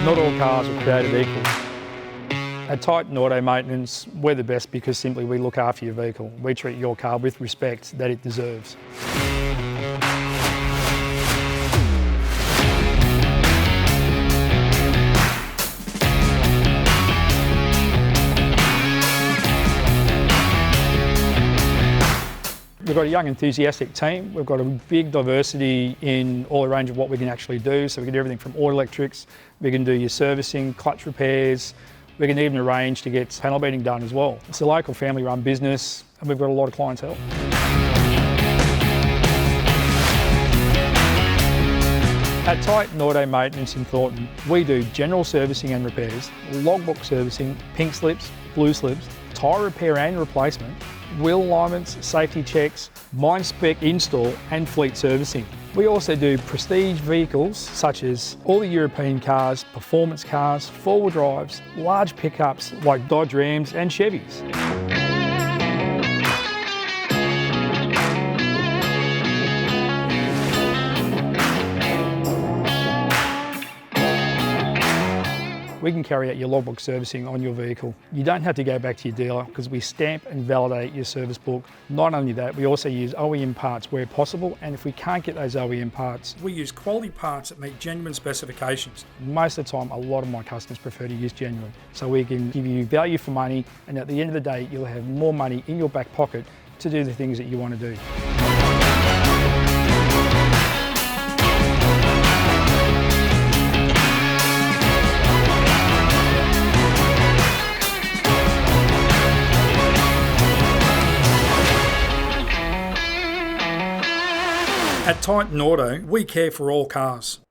Not all cars are created equal. At Titan Auto Maintenance, we're the best because simply we look after your vehicle. We treat your car with respect that it deserves. We've got a young, enthusiastic team. We've got a big diversity in all the range of what we can actually do. So we can do everything from auto electrics, we can do your servicing, clutch repairs, we can even arrange to get panel beating done as well. It's a local family-run business and we've got a lot of clientele. At Titan Auto Maintenance in Thornton, we do general servicing and repairs, logbook servicing, pink slips, blue slips, tyre repair and replacement, wheel alignments, safety checks, mine spec install and fleet servicing. We also do prestige vehicles such as all the European cars, performance cars, four-wheel drives, large pickups like Dodge Rams and Chevys. We can carry out your logbook servicing on your vehicle. You don't have to go back to your dealer because we stamp and validate your service book. Not only that, we also use OEM parts where possible, and if we can't get those OEM parts, we use quality parts that meet genuine specifications. Most of the time, a lot of my customers prefer to use genuine. So we can give you value for money, and at the end of the day, you'll have more money in your back pocket to do the things that you want to do. At Titan Auto, we care for all cars.